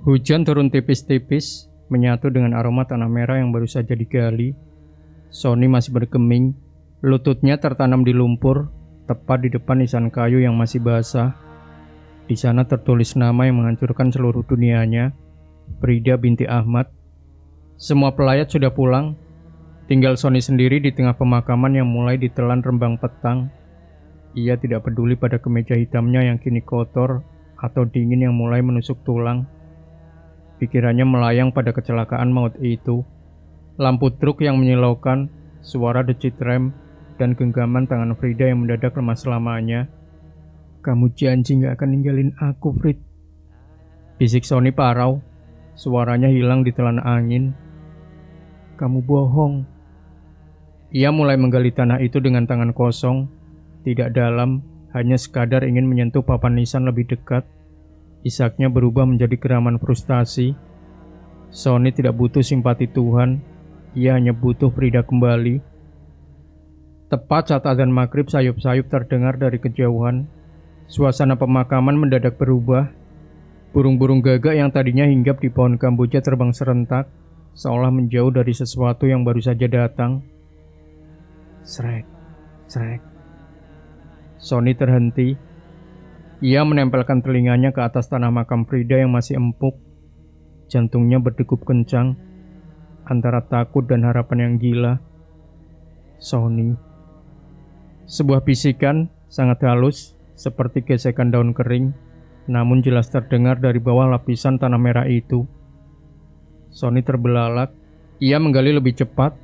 Hujan turun tipis-tipis, menyatu dengan aroma tanah merah yang baru saja digali. Sony masih bergeming, lututnya tertanam di lumpur, tepat di depan nisan kayu yang masih basah. Di sana tertulis nama yang menghancurkan seluruh dunianya, Frida binti Ahmad. Semua pelayat sudah pulang, tinggal Sony sendiri di tengah pemakaman yang mulai ditelan rembang petang. Ia tidak peduli pada kemeja hitamnya yang kini kotor atau dingin yang mulai menusuk tulang. Pikirannya melayang pada kecelakaan maut itu. Lampu truk yang menyilaukan, suara decit rem, dan genggaman tangan Frida yang mendadak lemas selamanya. "Kamu janji gak akan ninggalin aku, Frid?" Bisik Sony parau. Suaranya hilang ditelan angin. "Kamu bohong." Ia mulai menggali tanah itu dengan tangan kosong. Tidak dalam, hanya sekadar ingin menyentuh papan nisan lebih dekat. Isaknya berubah menjadi geraman frustasi. Sony tidak butuh simpati Tuhan, ia hanya butuh Frida kembali. Tepat saat azan maghrib sayup-sayup terdengar dari kejauhan, suasana pemakaman mendadak berubah. Burung-burung gagak yang tadinya hinggap di pohon kamboja terbang serentak, seolah menjauh dari sesuatu yang baru saja datang. Srek, srek. Sony terhenti. Ia menempelkan telinganya ke atas tanah makam Frida yang masih empuk. Jantungnya berdegup kencang, antara takut dan harapan yang gila. Sony. Sebuah bisikan sangat halus, seperti gesekan daun kering, namun jelas terdengar dari bawah lapisan tanah merah itu. Sony terbelalak. Ia menggali lebih cepat.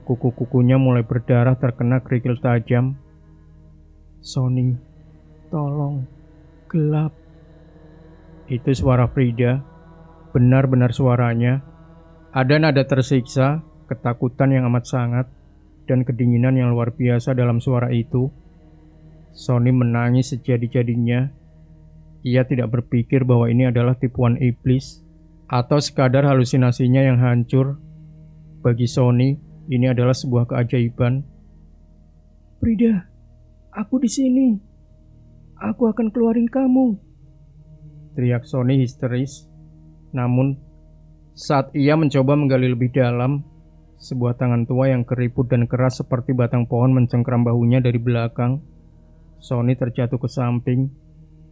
Kuku-kukunya mulai berdarah terkena kerikil tajam. Sony, tolong. Gelap. Itu suara Frida. Benar-benar suaranya. Ada nada tersiksa, ketakutan yang amat sangat, dan kedinginan yang luar biasa dalam suara itu. Sony menangis sejadi-jadinya. Ia tidak berpikir bahwa ini adalah tipuan iblis atau sekadar halusinasinya yang hancur. Bagi Sony, ini adalah sebuah keajaiban. "Frida, aku di sini. Aku akan keluarin kamu," teriak Sony histeris. Namun, saat ia mencoba menggali lebih dalam, sebuah tangan tua yang keriput dan keras seperti batang pohon mencengkram bahunya dari belakang. Sony terjatuh ke samping,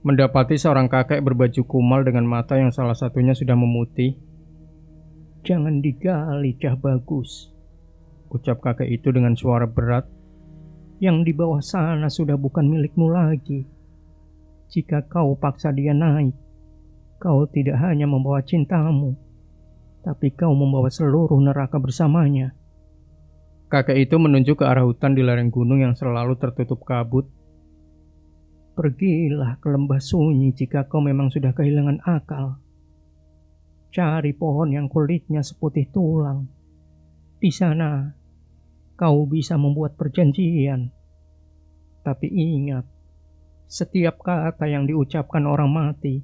mendapati seorang kakek berbaju kumal dengan mata yang salah satunya sudah memutih. "Jangan digali, Cah Bagus," ucap kakek itu dengan suara berat. "Yang di bawah sana sudah bukan milikmu lagi. Jika kau paksa dia naik, kau tidak hanya membawa cintamu, tapi kau membawa seluruh neraka bersamanya." Kakek itu menunjuk ke arah hutan di lereng gunung yang selalu tertutup kabut. "Pergilah ke lembah sunyi jika kau memang sudah kehilangan akal. Cari pohon yang kulitnya seputih tulang. Di sana, kau bisa membuat perjanjian. Tapi ingat, setiap kata yang diucapkan orang mati,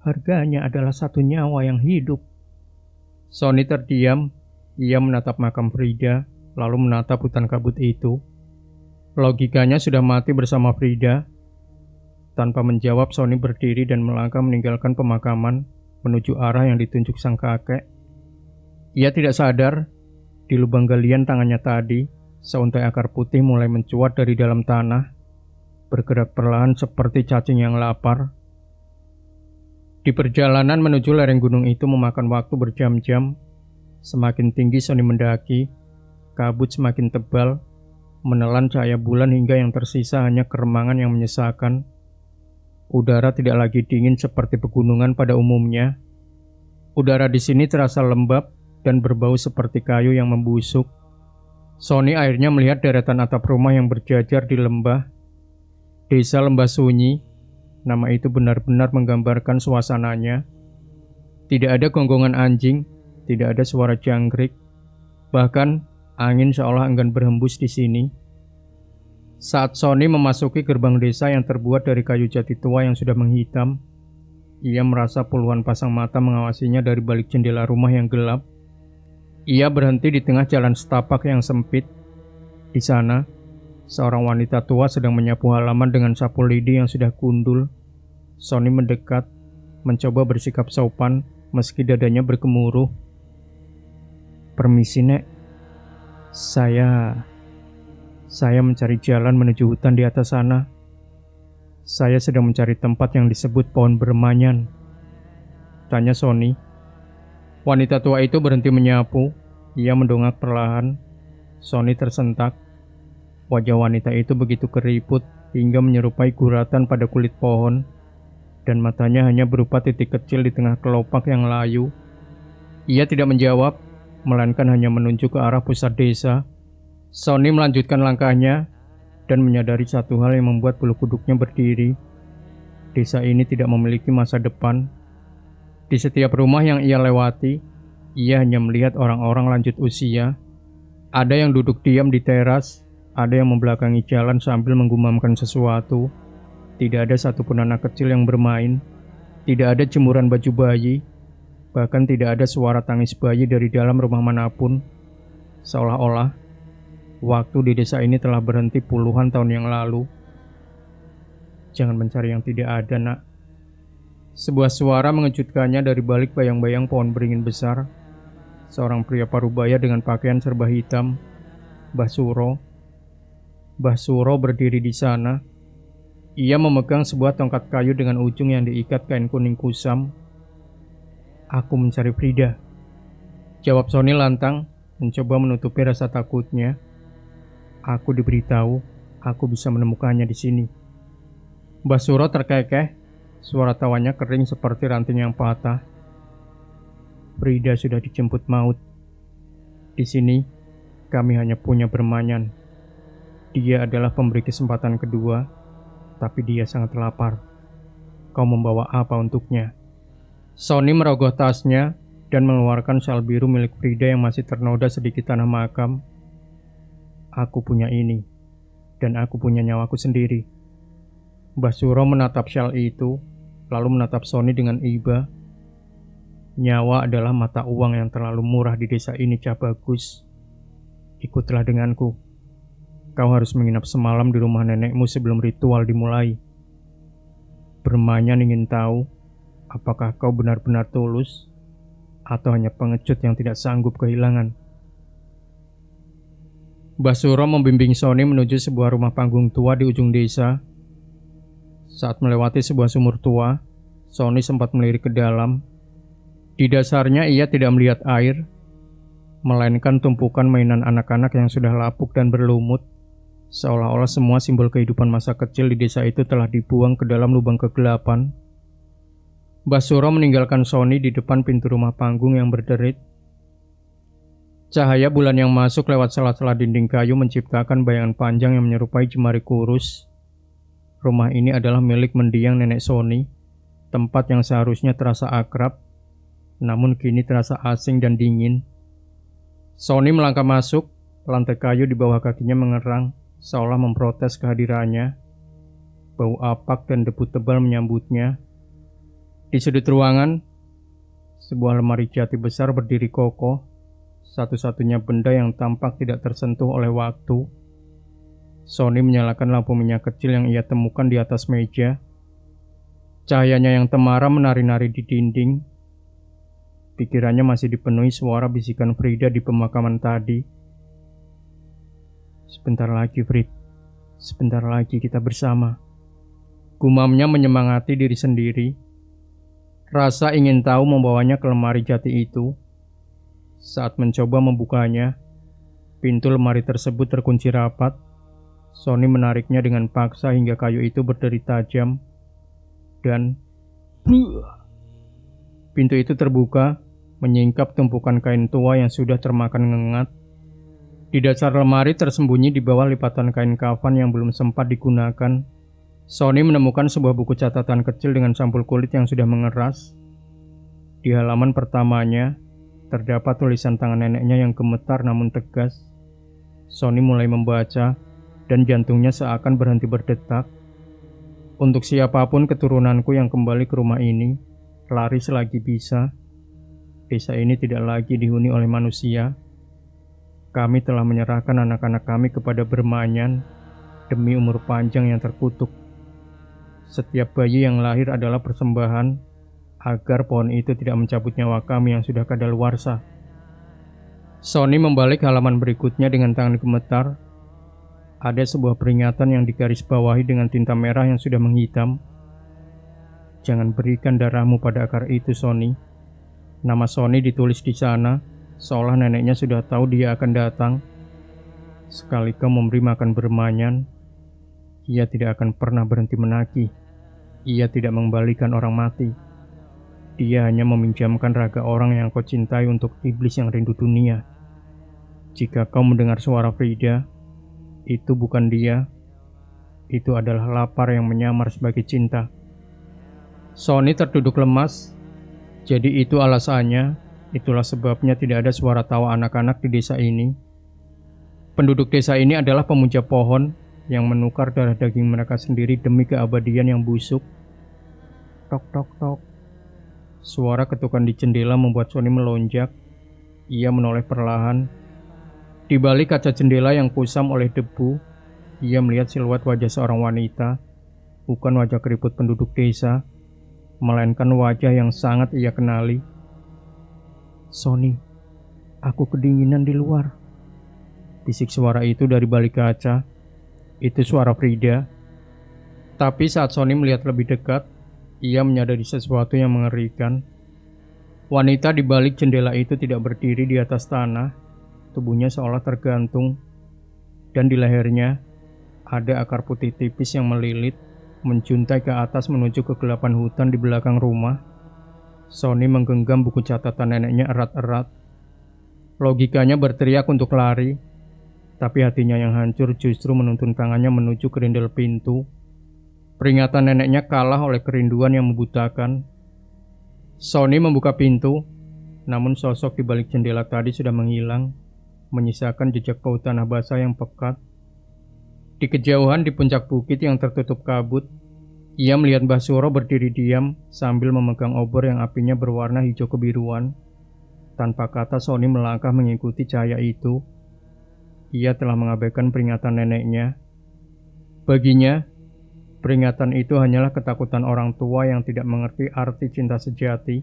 harganya adalah satu nyawa yang hidup." Sony terdiam. Ia menatap makam Frida, lalu menatap hutan kabut itu. Logikanya sudah mati bersama Frida. Tanpa menjawab, Sony berdiri dan melangkah meninggalkan pemakaman menuju arah yang ditunjuk sang kakek. Ia tidak sadar, di lubang galian tangannya tadi, seuntai akar putih mulai mencuat dari dalam tanah, bergerak perlahan seperti cacing yang lapar. Di perjalanan menuju lereng gunung itu memakan waktu berjam-jam. Semakin tinggi Sony mendaki, kabut semakin tebal, menelan cahaya bulan hingga yang tersisa hanya keremangan yang menyesakan. Udara tidak lagi dingin seperti pegunungan pada umumnya. Udara di sini terasa lembab dan berbau seperti kayu yang membusuk. Sony akhirnya melihat deretan atap rumah yang berjajar di lembah. Desa Lembah Sunyi, nama itu benar-benar menggambarkan suasananya. Tidak ada gonggongan anjing, tidak ada suara jangkrik, bahkan angin seolah enggan berhembus di sini. Saat Sony memasuki gerbang desa yang terbuat dari kayu jati tua yang sudah menghitam, ia merasa puluhan pasang mata mengawasinya dari balik jendela rumah yang gelap. Ia berhenti di tengah jalan setapak yang sempit. Di sana, seorang wanita tua sedang menyapu halaman dengan sapu lidi yang sudah gundul. Sony mendekat. mencoba bersikap sopan meski dadanya bergemuruh. "Permisi, Nek. Saya mencari jalan menuju hutan di atas sana. Saya sedang mencari tempat yang disebut pohon bermanyan," tanya Sony. Wanita tua itu berhenti menyapu. Ia mendongak perlahan. Sony tersentak. Wajah wanita itu begitu keriput hingga menyerupai guratan pada kulit pohon, dan matanya hanya berupa titik kecil di tengah kelopak yang layu. Ia tidak menjawab, melainkan hanya menunjuk ke arah pusat desa. Sony melanjutkan langkahnya dan menyadari satu hal yang membuat bulu kuduknya berdiri. Desa ini tidak memiliki masa depan. Di setiap rumah yang ia lewati, ia hanya melihat orang-orang lanjut usia. Ada yang duduk diam di teras, ada yang membelakangi jalan sambil menggumamkan sesuatu. Tidak ada satupun anak kecil yang bermain. Tidak ada jemuran baju bayi. Bahkan tidak ada suara tangis bayi dari dalam rumah manapun. Seolah-olah waktu di desa ini telah berhenti puluhan tahun yang lalu. "Jangan mencari yang tidak ada, Nak." Sebuah suara mengejutkannya dari balik bayang-bayang pohon beringin besar. Seorang pria parubaya dengan pakaian serba hitam, Mbah Suro. Mbah Suro berdiri di sana. Ia memegang sebuah tongkat kayu dengan ujung yang diikat kain kuning kusam. "Aku mencari Frida," jawab Sony lantang, mencoba menutupi rasa takutnya. "Aku diberitahu, aku bisa menemukannya di sini." Mbah Suro terkekeh. Suara tawanya kering seperti ranting yang patah. "Frida sudah dijemput maut. Di sini, kami hanya punya bermanyan. Dia adalah pemberi kesempatan kedua, tapi dia sangat lapar. Kau membawa apa untuknya?" Sony merogoh tasnya dan mengeluarkan syal biru milik Frida yang masih ternoda sedikit tanah makam. "Aku punya ini, dan aku punya nyawaku sendiri." Mbah Suro menatap syal itu, lalu menatap Sony dengan iba. "Nyawa adalah mata uang yang terlalu murah di desa ini, Cah Bagus. Ikutlah denganku. Kau harus menginap semalam di rumah nenekmu sebelum ritual dimulai. Bermanyan ingin tahu, apakah kau benar-benar tulus, atau hanya pengecut yang tidak sanggup kehilangan." Mbah Suro membimbing Sony menuju sebuah rumah panggung tua di ujung desa. Saat melewati sebuah sumur tua, Sony sempat melirik ke dalam. Di dasarnya ia tidak melihat air, melainkan tumpukan mainan anak-anak yang sudah lapuk dan berlumut. Seolah-olah semua simbol kehidupan masa kecil di desa itu telah dibuang ke dalam lubang kegelapan. Mbah Suro meninggalkan Sony di depan pintu rumah panggung yang berderit. Cahaya bulan yang masuk lewat sela-sela dinding kayu menciptakan bayangan panjang yang menyerupai jemari kurus. Rumah ini adalah milik mendiang nenek Sony, tempat yang seharusnya terasa akrab, namun kini terasa asing dan dingin. Sony melangkah masuk, lantai kayu di bawah kakinya mengerang, seolah memprotes kehadirannya. Bau apak dan debu tebal menyambutnya. Di sudut ruangan, sebuah lemari jati besar berdiri kokoh, satu-satunya benda yang tampak tidak tersentuh oleh waktu. Sony menyalakan lampu minyak kecil yang ia temukan di atas meja. Cahayanya yang temara menari-nari di dinding. Pikirannya masih dipenuhi suara bisikan Frida di pemakaman tadi. "Sebentar lagi, Frid. Sebentar lagi kita bersama." Gumamnya menyemangati diri sendiri. Rasa ingin tahu membawanya ke lemari jati itu. Saat mencoba membukanya, pintu lemari tersebut terkunci rapat. Sony menariknya dengan paksa hingga kayu itu berderi tajam. Dan pintu itu terbuka, menyingkap tumpukan kain tua yang sudah termakan ngengat. Di dasar lemari tersembunyi di bawah lipatan kain kafan yang belum sempat digunakan. Sony menemukan sebuah buku catatan kecil dengan sampul kulit yang sudah mengeras. Di halaman pertamanya, terdapat tulisan tangan neneknya yang gemetar namun tegas. Sony mulai membaca, dan jantungnya seakan berhenti berdetak. "Untuk siapapun keturunanku yang kembali ke rumah ini, lari selagi bisa. Desa ini tidak lagi dihuni oleh manusia. Kami telah menyerahkan anak-anak kami kepada bermanyan demi umur panjang yang terkutuk. Setiap bayi yang lahir adalah persembahan. agar pohon itu tidak mencabut nyawa kami yang sudah kadaluarsa. Sony membalik halaman berikutnya dengan tangan gemetar. Ada sebuah peringatan yang digarisbawahi dengan tinta merah yang sudah menghitam. Jangan berikan darahmu pada akar itu, Sony. Nama Sony ditulis di sana, seolah neneknya sudah tahu dia akan datang. Sekali kau memberi makan bermanyan, ia tidak akan pernah berhenti menagih. Ia tidak mengembalikan orang mati. Dia hanya meminjamkan raga orang yang kau cintai untuk iblis yang rindu dunia. Jika kau mendengar suara Frida, itu bukan dia. Itu adalah lapar yang menyamar sebagai cinta. Sony terduduk lemas. Jadi itu alasannya. Itulah sebabnya tidak ada suara tawa anak-anak di desa ini. Penduduk desa ini adalah pemuja pohon yang menukar darah daging mereka sendiri demi keabadian yang busuk. Tok tok tok. Suara ketukan di jendela membuat Sony melonjak. Ia menoleh perlahan. Di balik kaca jendela yang kusam oleh debu, ia melihat siluet wajah seorang wanita. Bukan wajah keriput penduduk desa, melainkan wajah yang sangat ia kenali. Sony, aku kedinginan di luar. Bisik suara itu dari balik kaca. Itu suara Frida. Tapi saat Sony melihat lebih dekat, ia menyadari sesuatu yang mengerikan. Wanita di balik jendela itu tidak berdiri di atas tanah. Tubuhnya seolah tergantung, dan di lehernya ada akar putih tipis yang melilit, menjuntai ke atas menuju kegelapan hutan di belakang rumah. Sony menggenggam buku catatan neneknya erat-erat. Logikanya berteriak untuk lari, tapi hatinya yang hancur justru menuntun tangannya menuju kerindel pintu. Peringatan neneknya kalah oleh kerinduan yang membutakan. Sony membuka pintu, namun sosok di balik jendela tadi sudah menghilang, menyisakan jejak bau tanah basah yang pekat. Di kejauhan di puncak bukit yang tertutup kabut, ia melihat Mbah Suro berdiri diam sambil memegang obor yang apinya berwarna hijau kebiruan. Tanpa kata Sony melangkah mengikuti cahaya itu. Ia telah mengabaikan peringatan neneknya. Baginya, peringatan itu hanyalah ketakutan orang tua yang tidak mengerti arti cinta sejati.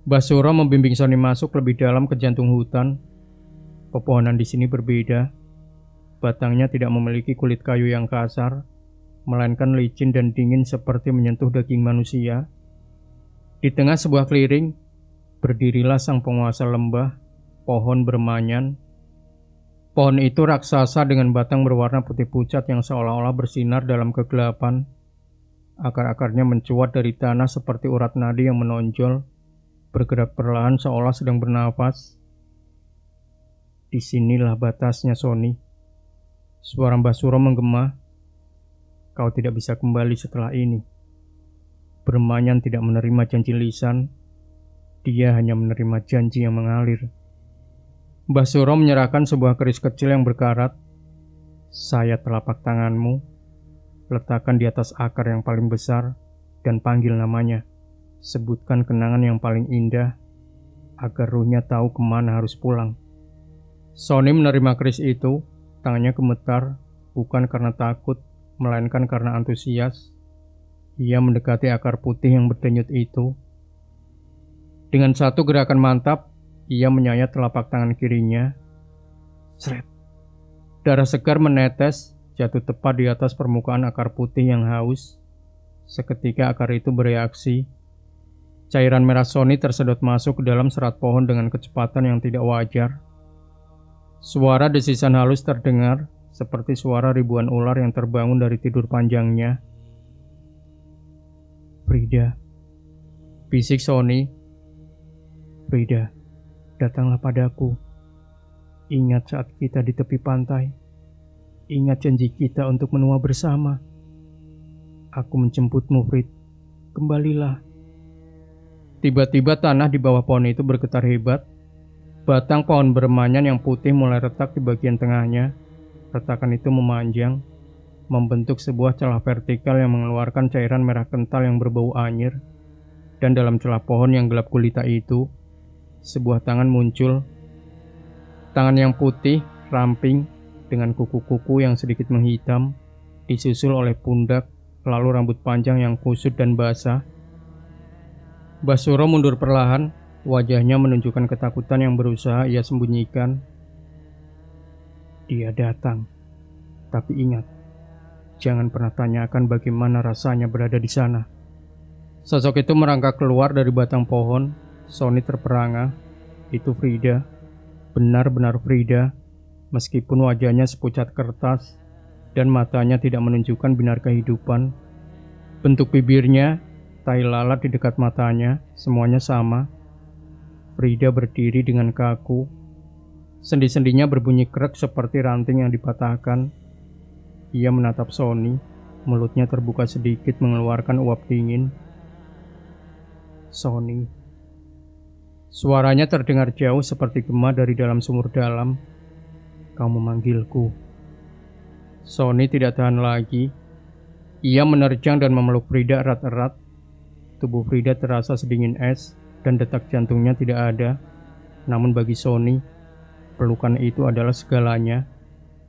Mbah Suro membimbing Sony masuk lebih dalam ke jantung hutan. Pepohonan di sini berbeda. Batangnya tidak memiliki kulit kayu yang kasar, melainkan licin dan dingin seperti menyentuh daging manusia. Di tengah sebuah clearing, berdirilah sang penguasa lembah, pohon bermanyan. Pohon itu raksasa dengan batang berwarna putih pucat yang seolah-olah bersinar dalam kegelapan. Akar-akarnya mencuat dari tanah seperti urat nadi yang menonjol, bergerak perlahan seolah sedang bernafas. Disinilah batasnya, Sony. Suara Mbah Suro menggema. Kau tidak bisa kembali setelah ini. Bermanyan tidak menerima janji lisan. Dia hanya menerima janji yang mengalir. Mbah Suro menyerahkan sebuah keris kecil yang berkarat. Saya telapak tanganmu. Letakkan di atas akar yang paling besar dan panggil namanya. Sebutkan kenangan yang paling indah agar ruhnya tahu kemana harus pulang. Sony menerima keris itu, tangannya gemetar, bukan karena takut, melainkan karena antusias. Ia mendekati akar putih yang berdenyut itu. Dengan satu gerakan mantap, ia menyayat telapak tangan kirinya. Sret. Darah segar menetes, jatuh tepat di atas permukaan akar putih yang haus. Seketika akar itu bereaksi. Cairan merah Sony tersedot masuk ke dalam serat pohon dengan kecepatan yang tidak wajar. Suara desisan halus terdengar, seperti suara ribuan ular yang terbangun dari tidur panjangnya. Frida, bisik Sony. Frida, datanglah padaku. Ingat saat kita di tepi pantai. Ingat janji kita untuk menua bersama. Aku menjemputmu, Frid. Kembalilah. Tiba-tiba tanah di bawah pohon itu bergetar hebat. Batang pohon bermanyan yang putih mulai retak di bagian tengahnya. Retakan itu memanjang, membentuk sebuah celah vertikal yang mengeluarkan cairan merah kental yang berbau anyir. Dan dalam celah pohon yang gelap gulita itu, sebuah tangan muncul. Tangan yang putih, ramping, dengan kuku-kuku yang sedikit menghitam, disusul oleh pundak, lalu rambut panjang yang kusut dan basah. Basuro mundur perlahan, wajahnya menunjukkan ketakutan yang berusaha ia sembunyikan. Dia datang, tapi ingat, jangan pernah tanyakan bagaimana rasanya berada di sana. Sosok itu merangkak keluar dari batang pohon. Sony terperangah. Itu Frida, benar-benar Frida, meskipun wajahnya sepucat kertas dan matanya tidak menunjukkan binar kehidupan. Bentuk bibirnya, tai lalat di dekat matanya, semuanya sama. Frida berdiri dengan kaku. Sendi-sendinya berbunyi krek seperti ranting yang dipatahkan. Ia menatap Sony, mulutnya terbuka sedikit mengeluarkan uap dingin. Sony. Suaranya terdengar jauh seperti gema dari dalam sumur dalam. Kamu memanggilku. Sony tidak tahan lagi. Ia menerjang dan memeluk Frida erat-erat. Tubuh Frida terasa sedingin es dan detak jantungnya tidak ada. Namun bagi Sony, pelukan itu adalah segalanya.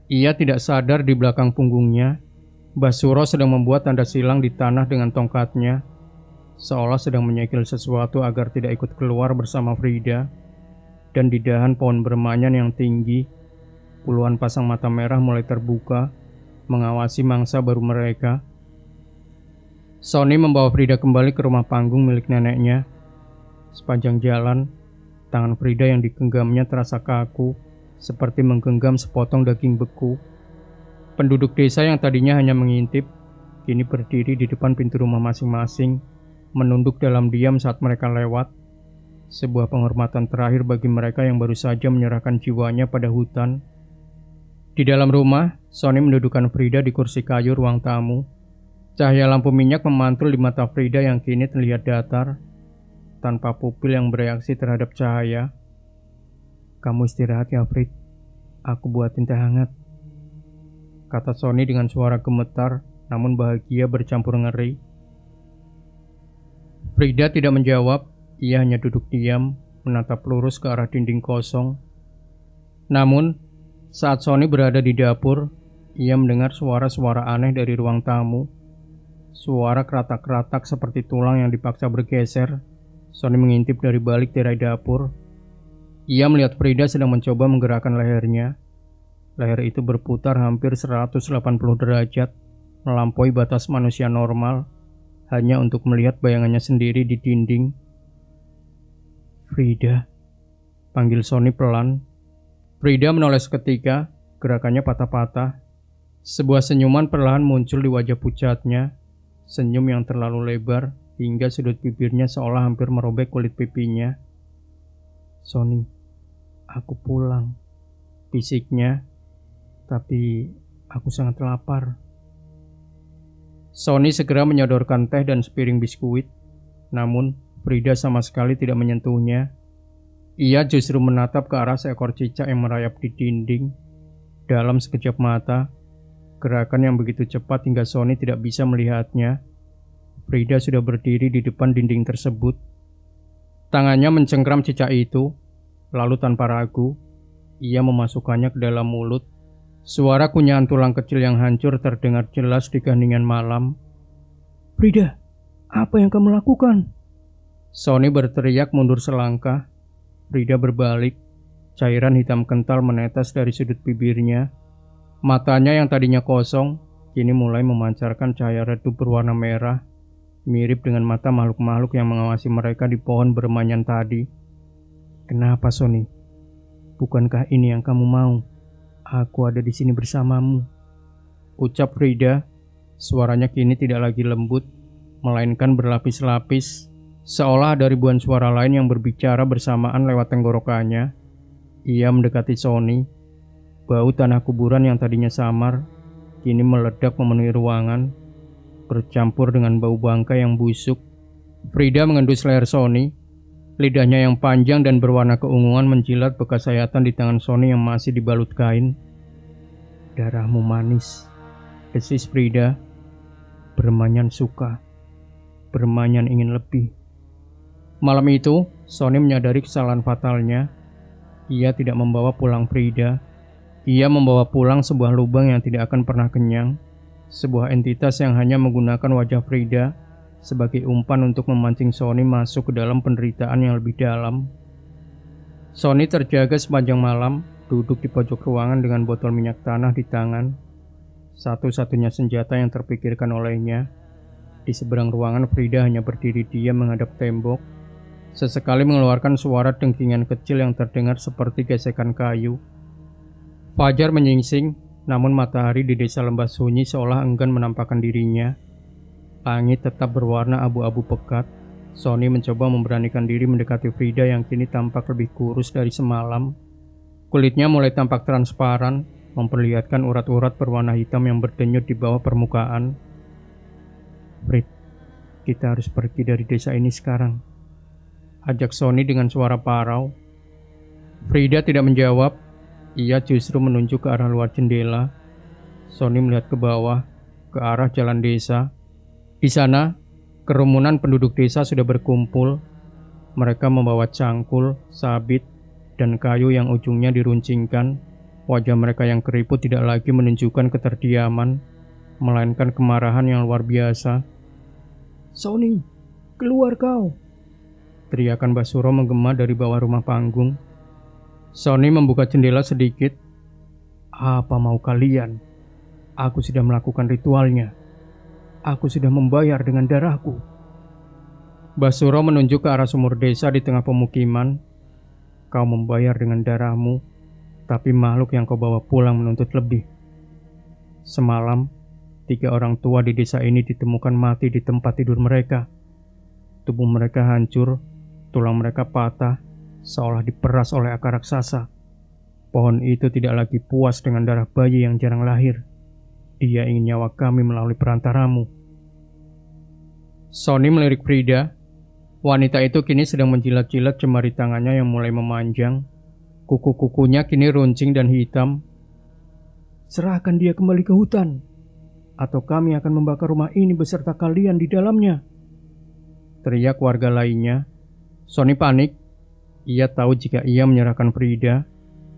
Ia tidak sadar di belakang punggungnya, Basuro sedang membuat tanda silang di tanah dengan tongkatnya, seolah sedang menyegel sesuatu agar tidak ikut keluar bersama Frida. Dan di dahan pohon bermanyan yang tinggi, puluhan pasang mata merah mulai terbuka, mengawasi mangsa baru mereka. Sony membawa Frida kembali ke rumah panggung milik neneknya. Sepanjang jalan, tangan Frida yang digenggamnya terasa kaku, seperti menggenggam sepotong daging beku. Penduduk desa yang tadinya hanya mengintip, kini berdiri di depan pintu rumah masing-masing, menunduk dalam diam saat mereka lewat. Sebuah penghormatan terakhir bagi mereka yang baru saja menyerahkan jiwanya pada hutan. Di dalam rumah, Sony mendudukkan Frida di kursi kayu ruang tamu. Cahaya lampu minyak memantul di mata Frida yang kini terlihat datar, tanpa pupil yang bereaksi terhadap cahaya. Kamu istirahat ya, Frid. Aku buatin teh hangat, kata Sony dengan suara gemetar, namun bahagia bercampur ngeri. Frida tidak menjawab, ia hanya duduk diam, menatap lurus ke arah dinding kosong. Namun, saat Sony berada di dapur, ia mendengar suara-suara aneh dari ruang tamu. Suara keratak-keratak seperti tulang yang dipaksa bergeser. Sony mengintip dari balik tirai dapur. Ia melihat Frida sedang mencoba menggerakkan lehernya. Leher itu berputar hampir 180 derajat, melampaui batas manusia normal, hanya untuk melihat bayangannya sendiri di dinding. Frida, panggil Sony pelan. Frida menoleh seketika, gerakannya patah-patah. Sebuah senyuman perlahan muncul di wajah pucatnya, senyum yang terlalu lebar hingga sudut bibirnya seolah hampir merobek kulit pipinya. Sony, aku pulang, bisiknya, tapi aku sangat lapar. Sony segera menyodorkan teh dan sepiring biskuit, namun Frida sama sekali tidak menyentuhnya. Ia justru menatap ke arah seekor cicak yang merayap di dinding. Dalam sekejap mata, gerakan yang begitu cepat hingga Sony tidak bisa melihatnya, Frida sudah berdiri di depan dinding tersebut. Tangannya mencengkram cicak itu, lalu tanpa ragu, ia memasukkannya ke dalam mulut. Suara kunyahan tulang kecil yang hancur terdengar jelas di keheningan malam. Frida, apa yang kamu lakukan? Sony berteriak mundur selangkah. Frida berbalik. Cairan hitam kental menetes dari sudut bibirnya. Matanya yang tadinya kosong, kini mulai memancarkan cahaya redup berwarna merah, mirip dengan mata makhluk-makhluk yang mengawasi mereka di pohon bermanyan tadi. Kenapa, Sony? Bukankah ini yang kamu mau? Aku ada di sini bersamamu, ucap Frida. Suaranya kini tidak lagi lembut, melainkan berlapis-lapis, seolah ada ribuan suara lain yang berbicara bersamaan lewat tenggorokannya. Ia mendekati Sony. Bau tanah kuburan yang tadinya samar, kini meledak memenuhi ruangan, bercampur dengan bau bangkai yang busuk. Frida mengendus leher Sony. Lidahnya yang panjang dan berwarna keunguan menjilat bekas sayatan di tangan Sony yang masih dibalut kain. Darahmu manis, desis Frida. Bermanyan suka, bermanyan ingin lebih. Malam itu, Sony menyadari kesalahan fatalnya. Ia tidak membawa pulang Frida. Ia membawa pulang sebuah lubang yang tidak akan pernah kenyang. Sebuah entitas yang hanya menggunakan wajah Frida sebagai umpan untuk memancing Sony masuk ke dalam penderitaan yang lebih dalam. Sony terjaga sepanjang malam, duduk di pojok ruangan dengan botol minyak tanah di tangan. Satu-satunya senjata yang terpikirkan olehnya. Di seberang ruangan, Frida hanya berdiri diam menghadap tembok. Sesekali mengeluarkan suara dengkingan kecil yang terdengar seperti gesekan kayu. Fajar menyingsing, namun matahari di desa lembah sunyi seolah enggan menampakkan dirinya. Langit tetap berwarna abu-abu pekat. Sony mencoba memberanikan diri mendekati Frida yang kini tampak lebih kurus dari semalam. Kulitnya mulai tampak transparan, memperlihatkan urat-urat berwarna hitam yang berdenyut di bawah permukaan. "Frid, kita harus pergi dari desa ini sekarang," ajak Sony dengan suara parau. Frida tidak menjawab, ia justru menunjuk ke arah luar jendela. Sony melihat ke bawah, ke arah jalan desa. Di sana, kerumunan penduduk desa sudah berkumpul. Mereka membawa cangkul, sabit, dan kayu yang ujungnya diruncingkan. Wajah mereka yang keriput tidak lagi menunjukkan keterdiaman, melainkan kemarahan yang luar biasa. "Sony, keluar kau!" teriakan Basuro menggema dari bawah rumah panggung. Sony membuka jendela sedikit. "Apa mau kalian? Aku sudah melakukan ritualnya. Aku sudah membayar dengan darahku." Basuro menunjuk ke arah sumur desa di tengah pemukiman. "Kau membayar dengan darahmu, tapi makhluk yang kau bawa pulang menuntut lebih. Semalam, 3 orang tua di desa ini ditemukan mati di tempat tidur mereka. Tubuh mereka hancur, tulang mereka patah, seolah diperas oleh akar raksasa. Pohon itu tidak lagi puas dengan darah bayi yang jarang lahir. Dia ingin nyawa kami melalui perantaramu." Sony melirik Frida. Wanita itu kini sedang menjilat-jilat jemari tangannya yang mulai memanjang. Kuku-kukunya kini runcing dan hitam. "Serahkan dia kembali ke hutan, atau kami akan membakar rumah ini beserta kalian di dalamnya," teriak warga lainnya. Sony panik. Ia tahu jika ia menyerahkan Frida,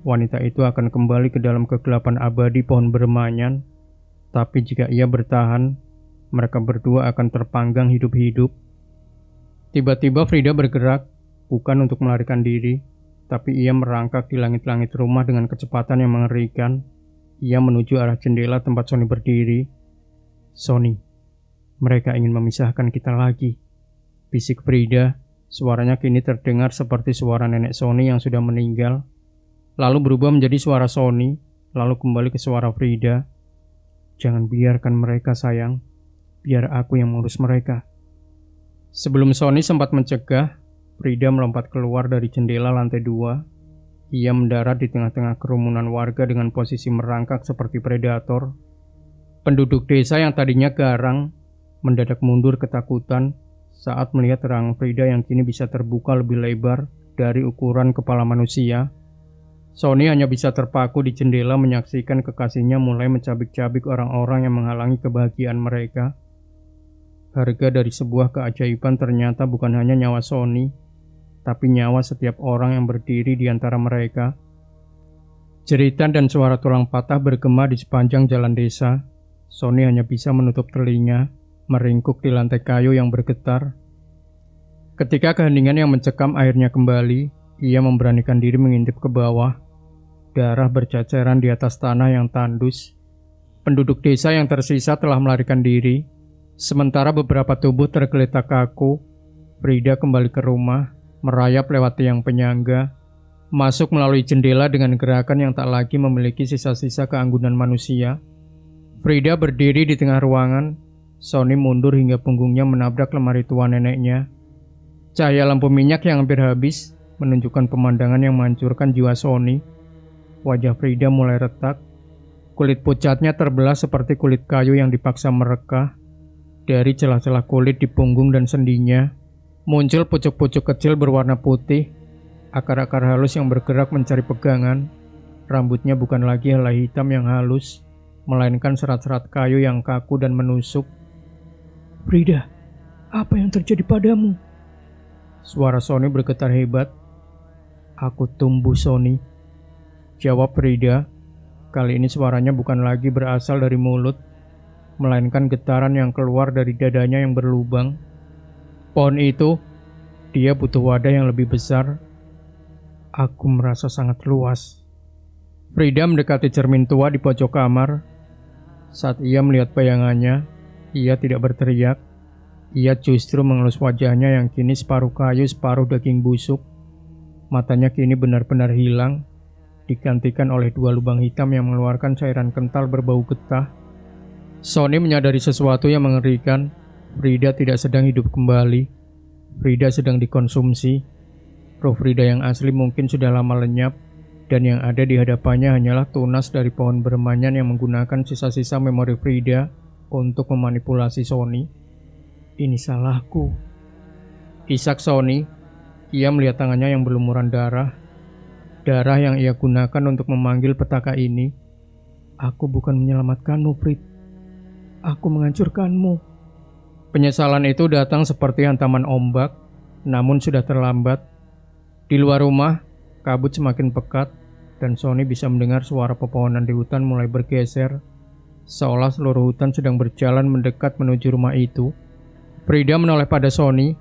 wanita itu akan kembali ke dalam kegelapan abadi pohon bermanyan. Tapi jika ia bertahan, mereka berdua akan terpanggang hidup-hidup. Tiba-tiba Frida bergerak, bukan untuk melarikan diri, tapi ia merangkak di langit-langit rumah dengan kecepatan yang mengerikan. Ia menuju arah jendela tempat Sony berdiri. "Sony, mereka ingin memisahkan kita lagi," bisik Frida. Suaranya kini terdengar seperti suara nenek Sony yang sudah meninggal, lalu berubah menjadi suara Sony, lalu kembali ke suara Frida. "Jangan biarkan mereka, sayang. Biar aku yang mengurus mereka." Sebelum Sony sempat mencegah, Frida melompat keluar dari jendela lantai 2. Ia mendarat di tengah-tengah kerumunan warga dengan posisi merangkak seperti predator. Penduduk desa yang tadinya garang mendadak mundur ketakutan saat melihat rahang Frida yang kini bisa terbuka lebih lebar dari ukuran kepala manusia. Sony hanya bisa terpaku di jendela menyaksikan kekasihnya mulai mencabik-cabik orang-orang yang menghalangi kebahagiaan mereka. Harga dari sebuah keajaiban ternyata bukan hanya nyawa Sony, tapi nyawa setiap orang yang berdiri di antara mereka. Jeritan dan suara tulang patah bergema di sepanjang jalan desa. Sony hanya bisa menutup telinga, meringkuk di lantai kayu yang bergetar. Ketika keheningan yang mencekam akhirnya kembali, ia memberanikan diri mengintip ke bawah. Darah berceceran di atas tanah yang tandus. Penduduk desa yang tersisa telah melarikan diri. Sementara beberapa tubuh tergeletak kaku. Frida kembali ke rumah, merayap lewat tiang penyangga, masuk melalui jendela dengan gerakan yang tak lagi memiliki sisa-sisa keanggunan manusia. Frida berdiri di tengah ruangan. Sony mundur hingga punggungnya menabrak lemari tua neneknya. Cahaya lampu minyak yang hampir habis menunjukkan pemandangan yang menghancurkan jiwa Sony. Wajah Frida mulai retak. Kulit pucatnya terbelah seperti kulit kayu yang dipaksa merekah. Dari celah-celah kulit di punggung dan sendinya muncul pucuk-pucuk kecil berwarna putih. Akar-akar halus yang bergerak mencari pegangan. Rambutnya bukan lagi helai hitam yang halus, melainkan serat-serat kayu yang kaku dan menusuk. "Frida, apa yang terjadi padamu?" Suara Sony bergetar hebat. "Aku tumbuh, Sony," jawab Frida. Kali ini suaranya bukan lagi berasal dari mulut, melainkan getaran yang keluar dari dadanya yang berlubang. Pohon itu, dia butuh wadah yang lebih besar. Aku merasa sangat luas. Frida mendekati cermin tua di pojok kamar. Saat ia melihat bayangannya, ia tidak berteriak. Ia justru mengelus wajahnya yang kini separuh kayu, separuh daging busuk. Matanya kini benar-benar hilang, digantikan oleh dua lubang hitam yang mengeluarkan cairan kental berbau getah. Sony menyadari sesuatu yang mengerikan. Frida tidak sedang hidup kembali. Frida sedang dikonsumsi. Roh Frida yang asli mungkin sudah lama lenyap, dan yang ada di hadapannya hanyalah tunas dari pohon bermanyan yang menggunakan sisa-sisa memori Frida untuk memanipulasi Sony. Ini salahku, isak Sony. Ia melihat tangannya yang berlumuran darah. Darah yang ia gunakan untuk memanggil petaka ini. Aku bukan menyelamatkanmu, Frid. Aku menghancurkanmu. Penyesalan itu datang seperti hantaman ombak, namun sudah terlambat. Di luar rumah, kabut semakin pekat, dan Sony bisa mendengar suara pepohonan di hutan mulai bergeser, seolah seluruh hutan sedang berjalan mendekat menuju rumah itu. Frida menoleh pada Sony.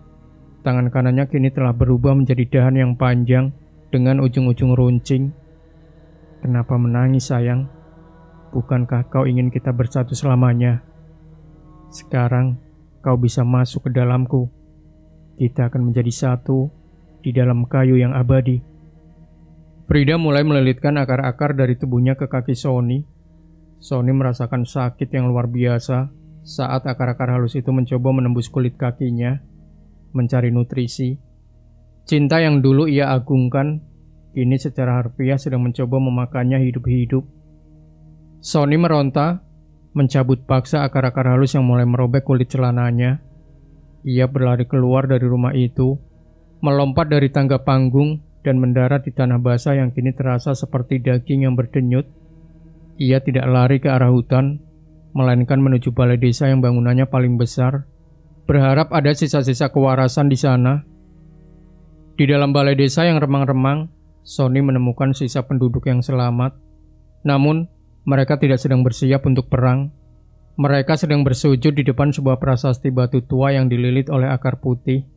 Tangan kanannya kini telah berubah menjadi dahan yang panjang dengan ujung-ujung runcing. Kenapa menangis, sayang? Bukankah kau ingin kita bersatu selamanya? Sekarang kau bisa masuk ke dalamku. Kita akan menjadi satu di dalam kayu yang abadi. Frida mulai melilitkan akar-akar dari tubuhnya ke kaki Sony. Sony merasakan sakit yang luar biasa saat akar-akar halus itu mencoba menembus kulit kakinya, mencari nutrisi. Cinta yang dulu ia agungkan, kini secara harfiah sedang mencoba memakannya hidup-hidup. Sony meronta, mencabut paksa akar-akar halus yang mulai merobek kulit celananya. Ia berlari keluar dari rumah itu, melompat dari tangga panggung, dan mendarat di tanah basah yang kini terasa seperti daging yang berdenyut. Ia tidak lari ke arah hutan, melainkan menuju balai desa yang bangunannya paling besar, berharap ada sisa-sisa kewarasan di sana. Di dalam balai desa yang remang-remang, Sony menemukan sisa penduduk yang selamat. Namun, mereka tidak sedang bersiap untuk perang. Mereka sedang bersujud di depan sebuah prasasti batu tua yang dililit oleh akar putih.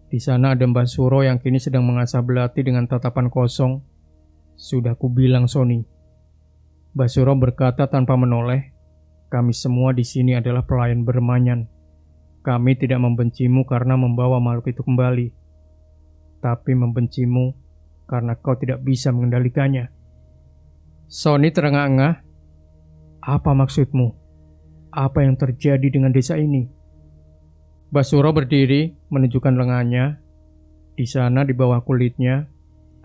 Di sana ada Mbah Suro yang kini sedang mengasah belati dengan tatapan kosong. Sudah kubilang, Sony. Mbah Suro berkata tanpa menoleh, kami semua di sini adalah pelayan bermanyan. Kami tidak membencimu karena membawa makhluk itu kembali, tapi membencimu karena kau tidak bisa mengendalikannya. Sony terengah-engah. Apa maksudmu? Apa yang terjadi dengan desa ini? Basuro berdiri menunjukkan lengannya. Di sana di bawah kulitnya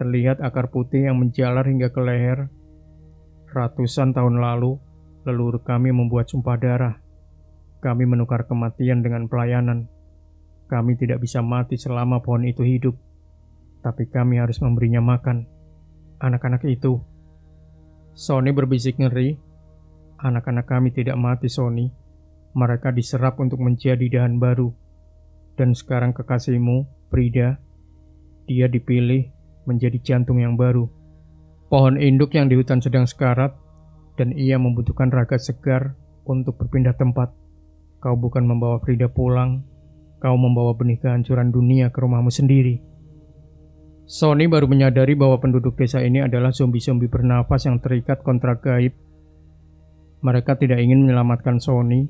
terlihat akar putih yang menjalar hingga ke leher. Ratusan tahun lalu, leluhur kami membuat sumpah darah. Kami menukar kematian dengan pelayanan. Kami tidak bisa mati selama pohon itu hidup, tapi kami harus memberinya makan. Anak-anak itu. Sony berbisik ngeri. Anak-anak kami tidak mati, Sony. Mereka diserap untuk menjadi dahan baru. Dan sekarang kekasihmu, Frida, dia dipilih menjadi jantung yang baru. Pohon induk yang di hutan sedang sekarat, dan ia membutuhkan raga segar untuk berpindah tempat. Kau bukan membawa Frida pulang, kau membawa benih kehancuran dunia ke rumahmu sendiri. Sony baru menyadari bahwa penduduk desa ini adalah zombie-zombie bernafas yang terikat kontrak gaib. Mereka tidak ingin menyelamatkan Sony.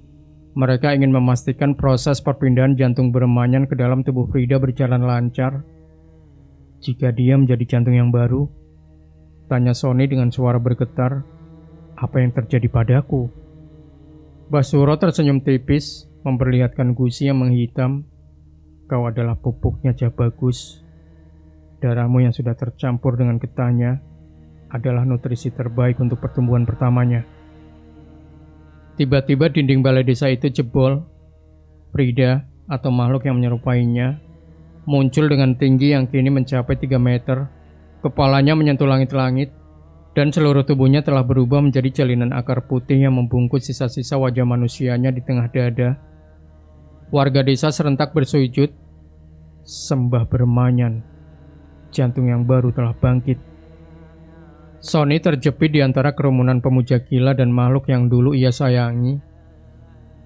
Mereka ingin memastikan proses perpindahan jantung bermanyan ke dalam tubuh Frida berjalan lancar. Jika dia menjadi jantung yang baru, tanya Sony dengan suara bergetar, apa yang terjadi padaku? Basuro tersenyum tipis, memperlihatkan gusi yang menghitam. Kau adalah pupuknya Jabagus. Darahmu yang sudah tercampur dengan getahnya adalah nutrisi terbaik untuk pertumbuhan pertamanya. Tiba-tiba dinding balai desa itu jebol. Frida, atau makhluk yang menyerupainya, muncul dengan tinggi yang kini mencapai 3 meter. Kepalanya menyentuh langit-langit, dan seluruh tubuhnya telah berubah menjadi jalinan akar putih yang membungkus sisa-sisa wajah manusianya di tengah dada. Warga desa serentak bersujud, sembah bermanyan. Jantung yang baru telah bangkit. Sony terjepit di antara kerumunan pemuja gila dan makhluk yang dulu ia sayangi.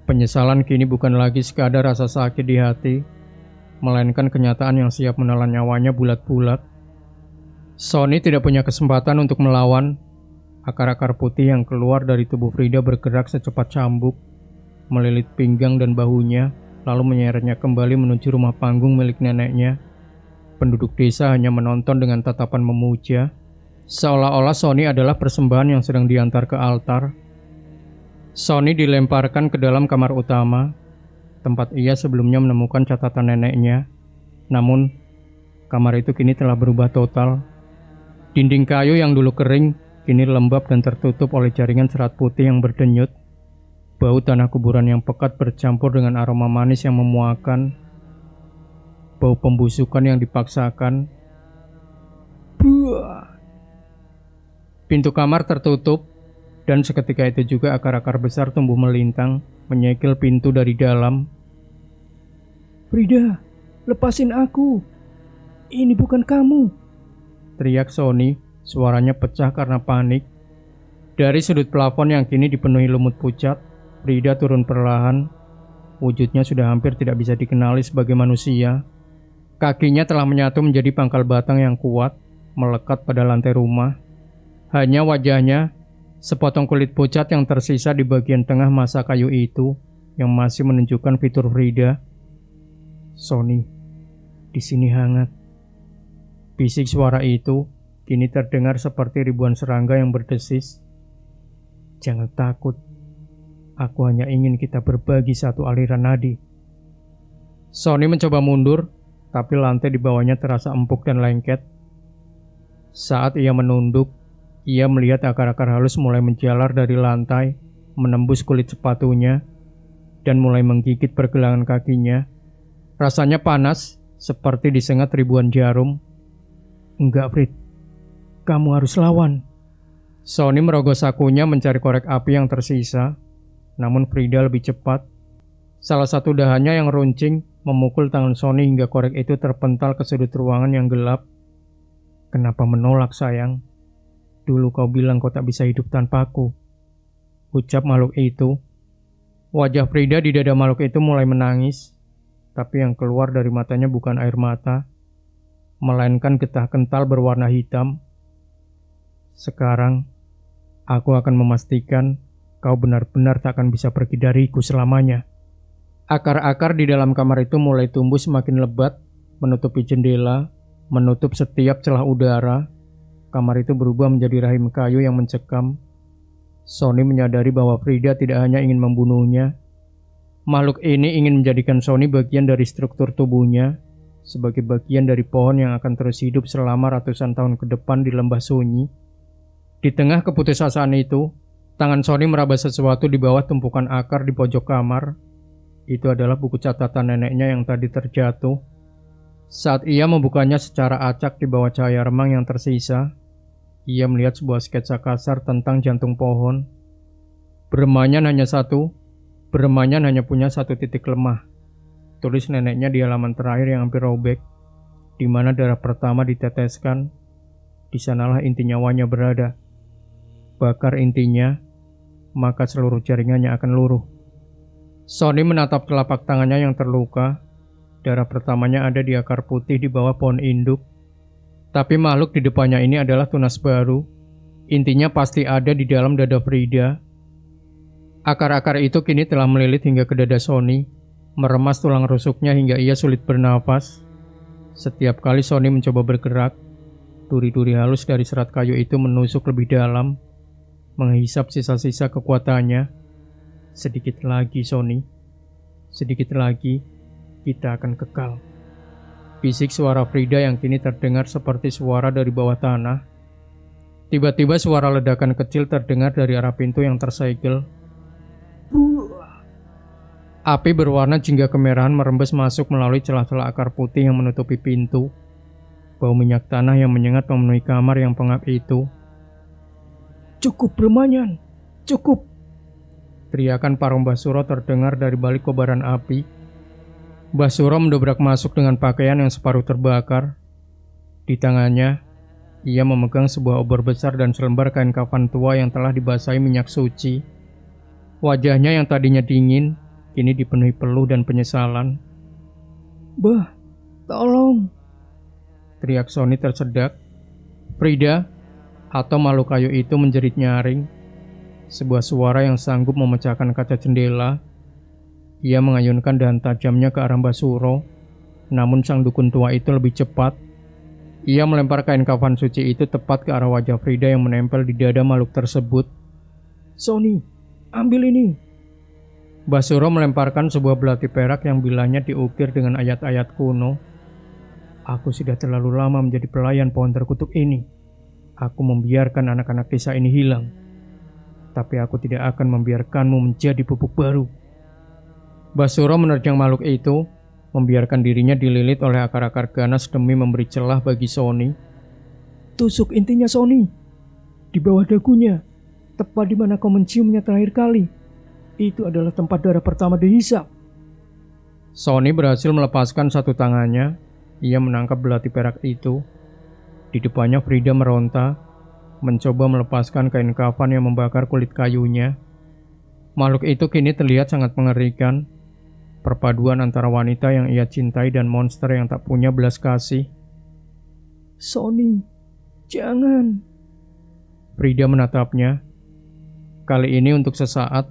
Penyesalan kini bukan lagi sekadar rasa sakit di hati, melainkan kenyataan yang siap menelan nyawanya bulat-bulat. Sony tidak punya kesempatan untuk melawan. Akar-akar putih yang keluar dari tubuh Frida bergerak secepat cambuk, melilit pinggang dan bahunya, lalu menyeretnya kembali menuju rumah panggung milik neneknya. Penduduk desa hanya menonton dengan tatapan memuja, seolah-olah Sony adalah persembahan yang sedang diantar ke altar. Sony dilemparkan ke dalam kamar utama, tempat ia sebelumnya menemukan catatan neneknya. Namun, kamar itu kini telah berubah total. Dinding kayu yang dulu kering, kini lembab dan tertutup oleh jaringan serat putih yang berdenyut. Bau tanah kuburan yang pekat bercampur dengan aroma manis yang memuakan. Bau pembusukan yang dipaksakan. Buah. Pintu kamar tertutup, dan seketika itu juga akar-akar besar tumbuh melintang, menyegel pintu dari dalam. Frida, lepasin aku. Ini bukan kamu. Teriak Sony, suaranya pecah karena panik. Dari sudut plafon yang kini dipenuhi lumut pucat, Frida turun perlahan. Wujudnya sudah hampir tidak bisa dikenali sebagai manusia. Kakinya telah menyatu menjadi pangkal batang yang kuat, melekat pada lantai rumah. Hanya wajahnya, sepotong kulit pucat yang tersisa di bagian tengah masa kayu itu, yang masih menunjukkan fitur Frida. Sony, di sini hangat. Bisik suara itu kini terdengar seperti ribuan serangga yang berdesis. Jangan takut, aku hanya ingin kita berbagi satu aliran nadi. Sony mencoba mundur, tapi lantai di bawahnya terasa empuk dan lengket. Saat ia menunduk, ia melihat akar-akar halus mulai menjalar dari lantai, menembus kulit sepatunya, dan mulai menggigit pergelangan kakinya. Rasanya panas, seperti disengat ribuan jarum. Enggak, Frid. Kamu harus lawan. Sony merogoh sakunya mencari korek api yang tersisa, namun Frida lebih cepat. Salah satu dahannya yang runcing memukul tangan Sony hingga korek itu terpental ke sudut ruangan yang gelap. Kenapa menolak, sayang? Dulu kau bilang kau tak bisa hidup tanpaku, ucap makhluk itu. Wajah Frida di dada makhluk itu mulai menangis, tapi yang keluar dari matanya bukan air mata, melainkan getah kental berwarna hitam. Sekarang, aku akan memastikan kau benar-benar tak akan bisa pergi dariku selamanya. Akar-akar di dalam kamar itu mulai tumbuh semakin lebat, menutupi jendela, menutup setiap celah udara. Kamar itu berubah menjadi rahim kayu yang mencekam. Sony menyadari bahwa Frida tidak hanya ingin membunuhnya. Makhluk ini ingin menjadikan Sony bagian dari struktur tubuhnya, sebagai bagian dari pohon yang akan terus hidup selama ratusan tahun ke depan di lembah sunyi. Di tengah keputusasaan itu, tangan Sony meraba sesuatu di bawah tumpukan akar di pojok kamar. Itu adalah buku catatan neneknya yang tadi terjatuh. Saat ia membukanya secara acak di bawah cahaya remang yang tersisa, ia melihat sebuah sketsa kasar tentang jantung pohon. Bermanyan hanya punya satu titik lemah. Tulis neneknya di halaman terakhir yang hampir robek, di mana darah pertama diteteskan. Di sanalah inti nyawanya berada. Bakar intinya, maka seluruh jaringannya akan luruh. Sony menatap telapak tangannya yang terluka. Darah pertamanya ada di akar putih di bawah pohon induk. Tapi makhluk di depannya ini adalah tunas baru. Intinya pasti ada di dalam dada Frida. Akar-akar itu kini telah melilit hingga ke dada Sony, meremas tulang rusuknya hingga ia sulit bernafas. Setiap kali Sony mencoba bergerak, duri-duri halus dari serat kayu itu menusuk lebih dalam, menghisap sisa-sisa kekuatannya. Sedikit lagi, Sony. Sedikit lagi, kita akan kekal. Bisik suara Frida yang kini terdengar seperti suara dari bawah tanah. Tiba-tiba suara ledakan kecil terdengar dari arah pintu yang tersegel. Api berwarna jingga kemerahan merembes masuk melalui celah-celah akar putih yang menutupi pintu. Bau minyak tanah yang menyengat memenuhi kamar yang pengap itu. Cukup, Bermanyan, cukup. Teriakan Parung Basuro terdengar dari balik kobaran api. Basuro mendobrak masuk dengan pakaian yang separuh terbakar. Di tangannya, ia memegang sebuah obor besar dan selembar kain kafan tua yang telah dibasahi minyak suci. Wajahnya yang tadinya dingin, kini dipenuhi peluh dan penyesalan. Bah, tolong. Teriak Sony tersedak. Frida, atau makhluk kayu itu menjerit nyaring. Sebuah suara yang sanggup memecahkan kaca jendela. Ia mengayunkan dahan tajamnya ke arah Basuro. Namun sang dukun tua itu lebih cepat. Ia melempar kain kafan suci itu tepat ke arah wajah Frida yang menempel di dada makhluk tersebut. Sony, ambil ini. Basuro melemparkan sebuah belati perak yang bilahnya diukir dengan ayat-ayat kuno. Aku sudah terlalu lama menjadi pelayan pohon terkutuk ini. Aku membiarkan anak-anak desa ini hilang. Tapi aku tidak akan membiarkanmu menjadi pupuk baru. Basuro menerjang makhluk itu, membiarkan dirinya dililit oleh akar-akar ganas demi memberi celah bagi Sony. Tusuk intinya, Sony. Di bawah dagunya, tepat di mana kau menciumnya terakhir kali. Itu adalah tempat darah pertama dihisap. Sony berhasil melepaskan satu tangannya. Ia menangkap belati perak itu. Di depannya Frida meronta, mencoba melepaskan kain kafan yang membakar kulit kayunya. Makhluk itu kini terlihat sangat mengerikan. Perpaduan antara wanita yang ia cintai dan monster yang tak punya belas kasih. Sony, jangan. Frida menatapnya. Kali ini untuk sesaat,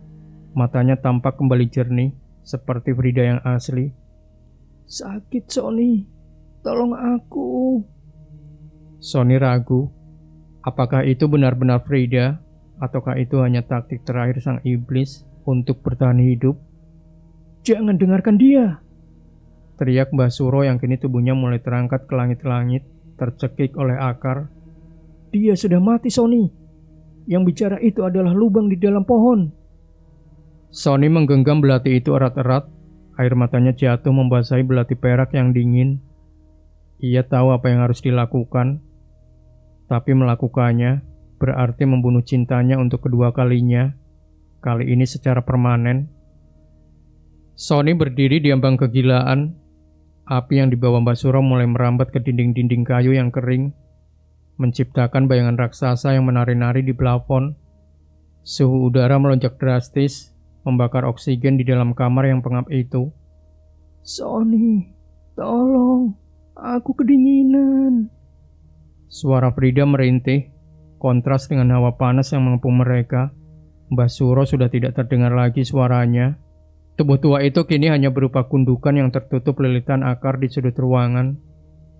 matanya tampak kembali jernih, seperti Frida yang asli. Sakit, Sony. Tolong aku. Sony ragu. Apakah itu benar-benar Frida, ataukah itu hanya taktik terakhir sang iblis untuk bertahan hidup? Jangan dengarkan dia. Teriak Basuro yang kini tubuhnya mulai terangkat ke langit-langit, tercekik oleh akar. Dia sudah mati, Sony. Yang bicara itu adalah lubang di dalam pohon. Sony menggenggam belati itu erat-erat. Air matanya jatuh membasahi belati perak yang dingin. Ia tahu apa yang harus dilakukan. Tapi melakukannya berarti membunuh cintanya untuk kedua kalinya. Kali ini secara permanen. Sony berdiri di ambang kegilaan. Api yang dibawa Basuro mulai merambat ke dinding-dinding kayu yang kering, menciptakan bayangan raksasa yang menari-nari di plafon. Suhu udara melonjak drastis, membakar oksigen di dalam kamar yang pengap itu. Sony, tolong. Aku kedinginan. Suara Frida merintih, kontras dengan hawa panas yang mengepung mereka. Basuro sudah tidak terdengar lagi suaranya. Tubuh tua itu kini hanya berupa gundukan yang tertutup lilitan akar di sudut ruangan.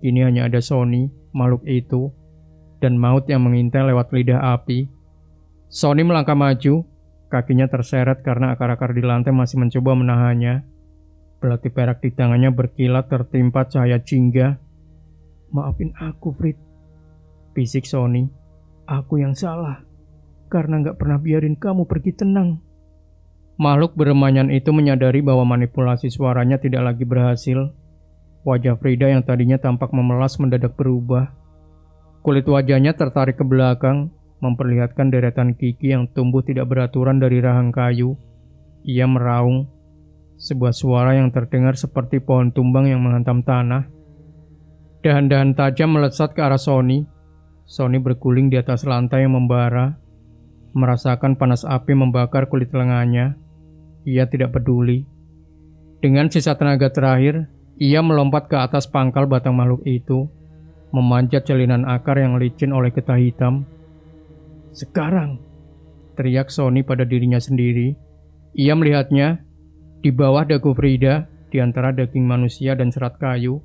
Kini hanya ada Sony, makhluk itu, dan maut yang mengintai lewat lidah api. Sony melangkah maju, kakinya terseret karena akar-akar di lantai masih mencoba menahannya. Belati perak di tangannya berkilat tertimpa cahaya jingga. Maafin aku, Frit. Bisik Sony. Aku yang salah, karena gak pernah biarin kamu pergi tenang. Makhluk beremanyan itu menyadari bahwa manipulasi suaranya tidak lagi berhasil. Wajah Frida yang tadinya tampak memelas mendadak berubah. Kulit wajahnya tertarik ke belakang, memperlihatkan deretan gigi yang tumbuh tidak beraturan dari rahang kayu. Ia meraung. Sebuah suara yang terdengar seperti pohon tumbang yang menghantam tanah. Dahan-dahan tajam melesat ke arah Sony. Sony berguling di atas lantai yang membara, merasakan panas api membakar kulit lengannya. Ia tidak peduli. Dengan sisa tenaga terakhir, ia melompat ke atas pangkal batang makhluk itu, memanjat jalinan akar yang licin oleh getah hitam. Sekarang, teriak Sony pada dirinya sendiri. Ia melihatnya. Di bawah dagu Frida, di antara daging manusia dan serat kayu,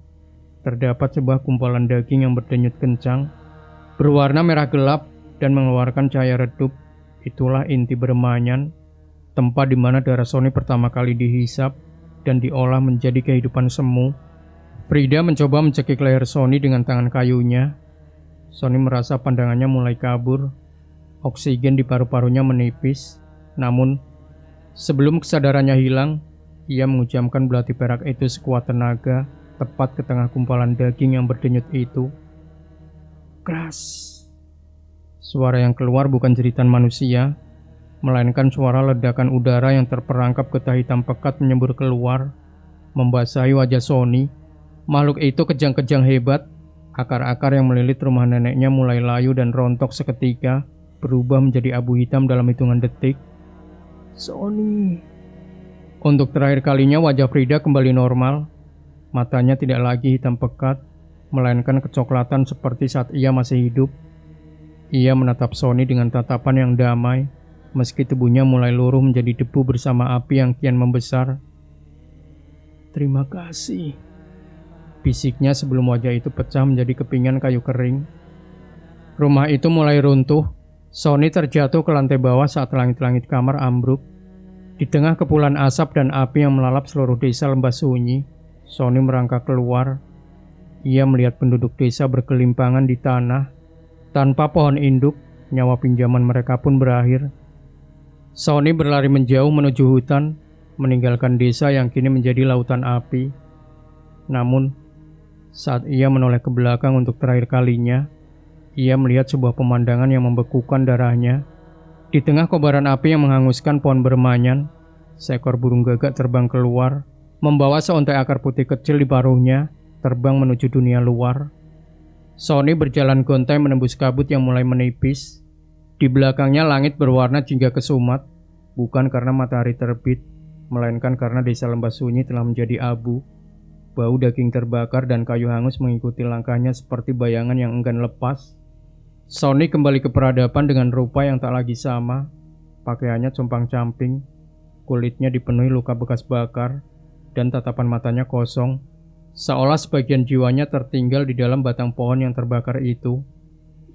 terdapat sebuah gumpalan daging yang berdenyut kencang, berwarna merah gelap dan mengeluarkan cahaya redup. Itulah inti beremanyan, tempat di mana darah Sony pertama kali dihisap dan diolah menjadi kehidupan semu. Frida mencoba mencekik leher Sony dengan tangan kayunya. Sony merasa pandangannya mulai kabur. Oksigen di paru-parunya menipis. Namun, sebelum kesadarannya hilang, ia mengucamkan belati perak itu sekuat tenaga, tepat ke tengah gumpalan daging yang berdenyut itu. Keras. Suara yang keluar bukan jeritan manusia, melainkan suara ledakan udara yang terperangkap getah hitam pekat menyembur keluar, membasahi wajah Sony. Makhluk itu kejang-kejang hebat. Akar-akar yang melilit rumah neneknya mulai layu dan rontok seketika, berubah menjadi abu hitam dalam hitungan detik. Sony. Untuk terakhir kalinya wajah Frida kembali normal. Matanya tidak lagi hitam pekat, melainkan kecoklatan seperti saat ia masih hidup. Ia menatap Sony dengan tatapan yang damai, meski tubuhnya mulai luruh menjadi debu bersama api yang kian membesar. Terima kasih, Bisiknya sebelum wajah itu pecah menjadi kepingan kayu kering. Rumah itu mulai runtuh. Sony terjatuh ke lantai bawah saat langit-langit kamar ambruk. Di tengah kepulan asap dan api yang melalap seluruh desa lembah sunyi, Sony merangkak keluar. Ia melihat penduduk desa berkelimpangan di tanah. Tanpa pohon induk, nyawa pinjaman mereka pun berakhir. Sony berlari menjauh menuju hutan, meninggalkan desa yang kini menjadi lautan api. Namun, saat ia menoleh ke belakang untuk terakhir kalinya, ia melihat sebuah pemandangan yang membekukan darahnya. Di tengah kobaran api yang menghanguskan pohon bermanyan, seekor burung gagak terbang keluar, membawa seontai akar putih kecil di paruhnya, terbang menuju dunia luar. Sony berjalan gontai menembus kabut yang mulai menipis. Di belakangnya langit berwarna jingga kesumat, bukan karena matahari terbit, melainkan karena desa lembah sunyi telah menjadi abu. Bau daging terbakar dan kayu hangus mengikuti langkahnya seperti bayangan yang enggan lepas. Sony kembali ke peradaban dengan rupa yang tak lagi sama. Pakaiannya compang-camping, kulitnya dipenuhi luka bekas bakar, dan tatapan matanya kosong, seolah sebagian jiwanya tertinggal di dalam batang pohon yang terbakar itu.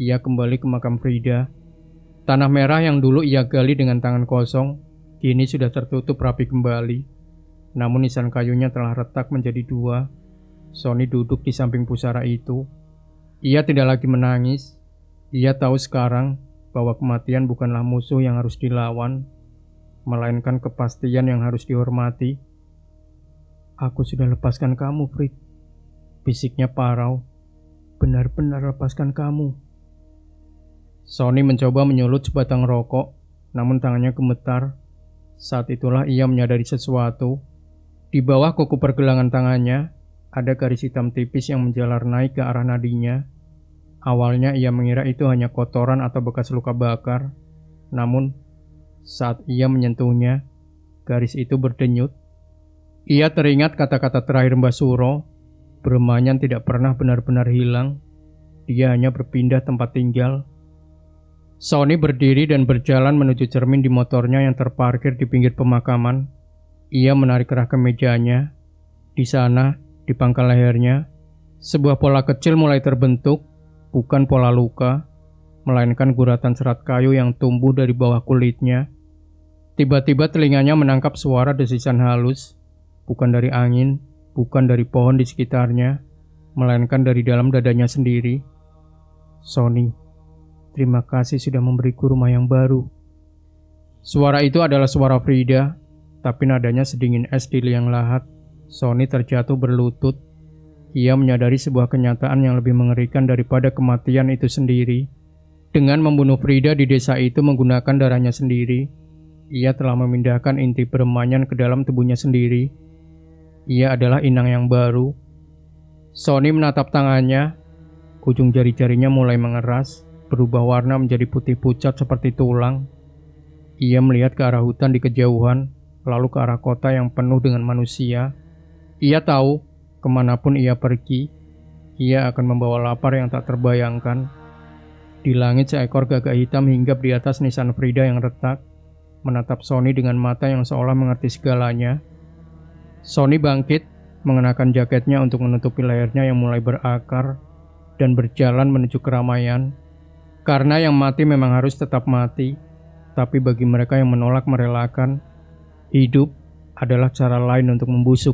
Ia kembali ke makam Frida. Tanah merah yang dulu ia gali dengan tangan kosong, kini sudah tertutup rapi kembali. Namun nisan kayunya telah retak menjadi dua. Sony duduk di samping pusara itu. Ia tidak lagi menangis. Ia tahu sekarang bahwa kematian bukanlah musuh yang harus dilawan, melainkan kepastian yang harus dihormati. Aku sudah lepaskan kamu, Frid, bisiknya parau. Benar-benar lepaskan kamu. Sony mencoba menyulut sebatang rokok, namun tangannya gemetar. Saat itulah ia menyadari sesuatu. Di bawah kuku pergelangan tangannya, ada garis hitam tipis yang menjalar naik ke arah nadinya. Awalnya ia mengira itu hanya kotoran atau bekas luka bakar. Namun, saat ia menyentuhnya, garis itu berdenyut. Ia teringat kata-kata terakhir Mbah Suro, Bermanyan tidak pernah benar-benar hilang. Dia hanya berpindah tempat tinggal. Sony berdiri dan berjalan menuju cermin di motornya yang terparkir di pinggir pemakaman. Ia menarik kerah kemejanya. Di sana, di pangkal lehernya, sebuah pola kecil mulai terbentuk, bukan pola luka, melainkan guratan serat kayu yang tumbuh dari bawah kulitnya. Tiba-tiba telinganya menangkap suara desisan halus, bukan dari angin, bukan dari pohon di sekitarnya, melainkan dari dalam dadanya sendiri. Sony, terima kasih sudah memberiku rumah yang baru. Suara itu adalah suara Frida, tapi nadanya sedingin es di liang lahat. Sony terjatuh berlutut. Ia menyadari sebuah kenyataan yang lebih mengerikan daripada kematian itu sendiri. Dengan membunuh Frida di desa itu menggunakan darahnya sendiri, ia telah memindahkan inti Bermanyan ke dalam tubuhnya sendiri. Ia adalah inang yang baru. Sony menatap tangannya. Ujung jari-jarinya mulai mengeras, berubah warna menjadi putih pucat seperti tulang. Ia melihat ke arah hutan di kejauhan, lalu ke arah kota yang penuh dengan manusia. Ia tahu, kemanapun ia pergi, ia akan membawa lapar yang tak terbayangkan. Di langit seekor gagak hitam hinggap di atas nisan Frida yang retak, menatap Sony dengan mata yang seolah mengerti segalanya. Sony bangkit, mengenakan jaketnya untuk menutupi lehernya yang mulai berakar, dan berjalan menuju keramaian. Karena yang mati memang harus tetap mati, tapi bagi mereka yang menolak merelakan, hidup adalah cara lain untuk membusuk.